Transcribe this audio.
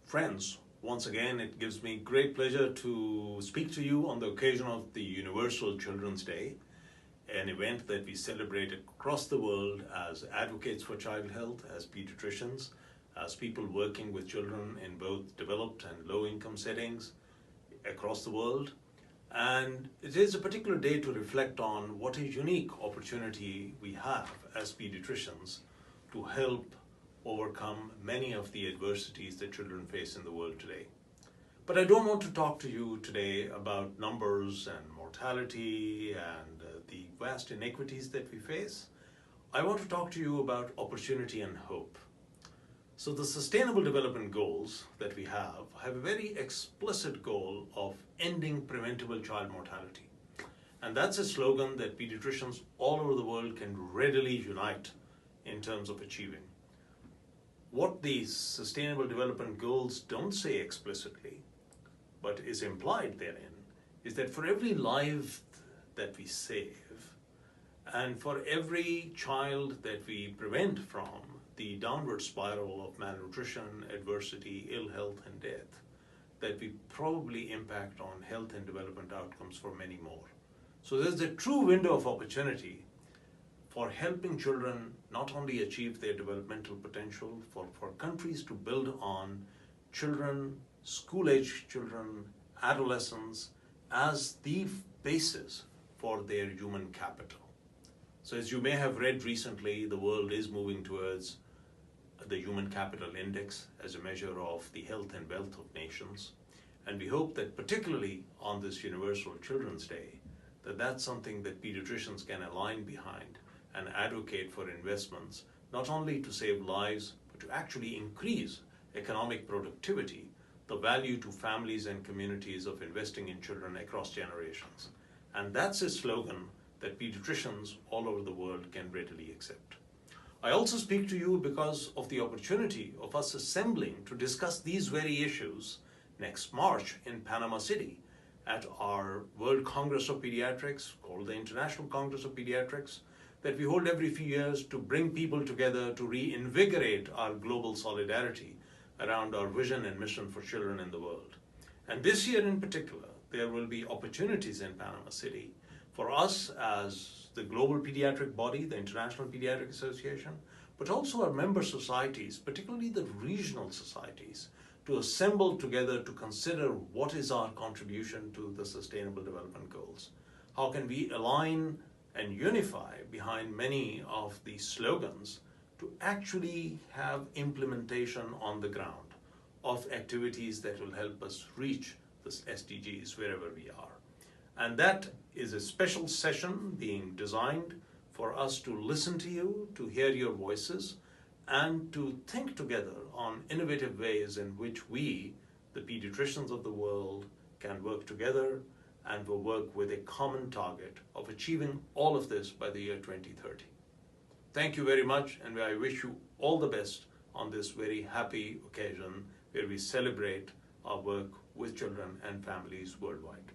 Friends, once again, it gives me great pleasure to speak to you on the occasion of the Universal Children's Day, an event that we celebrate across the world as advocates for child health, as pediatricians, as people working with children in both developed and low-income settings across the world. And it is a particular day to reflect on what a unique opportunity we have as pediatricians to help overcome many of the adversities that children face in the world today. But I don't want to talk to you today about numbers and mortality and the vast inequities that we face. I want to talk to you about opportunity and hope. So the Sustainable Development Goals that we have a very explicit goal of ending preventable child mortality. And that's a slogan that pediatricians all over the world can readily unite in terms of achieving. What these Sustainable Development Goals don't say explicitly, but is implied therein, is that for every life that we save, and for every child that we prevent from the downward spiral of malnutrition, adversity, ill health, and death, that we probably impact on health and development outcomes for many more. So there's a true window of opportunity for helping children not only achieve their developmental potential, for countries to build on children, school-age children, adolescents, as the basis for their human capital. So as you may have read recently, the world is moving towards the Human Capital Index as a measure of the health and wealth of nations. And we hope that particularly on this Universal Children's Day, that's something that pediatricians can align behind and advocate for investments, not only to save lives, but to actually increase economic productivity, the value to families and communities of investing in children across generations. And that's a slogan that pediatricians all over the world can readily accept. I also speak to you because of the opportunity of us assembling to discuss these very issues next March in Panama City at our World Congress of Pediatrics, called the International Congress of Pediatrics, that we hold every few years to bring people together to reinvigorate our global solidarity around our vision and mission for children in the world. And this year in particular, there will be opportunities in Panama City for us as the global pediatric body, the International Pediatric Association, but also our member societies, particularly the regional societies, to assemble together to consider what is our contribution to the Sustainable Development Goals. How can we align and unify behind many of these slogans to actually have implementation on the ground of activities that will help us reach the SDGs wherever we are. And that is a special session being designed for us to listen to you, to hear your voices, and to think together on innovative ways in which we, the pediatricians of the world, can work together and will work with a common target of achieving all of this by the year 2030. Thank you very much, and I wish you all the best on this very happy occasion where we celebrate our work with children and families worldwide.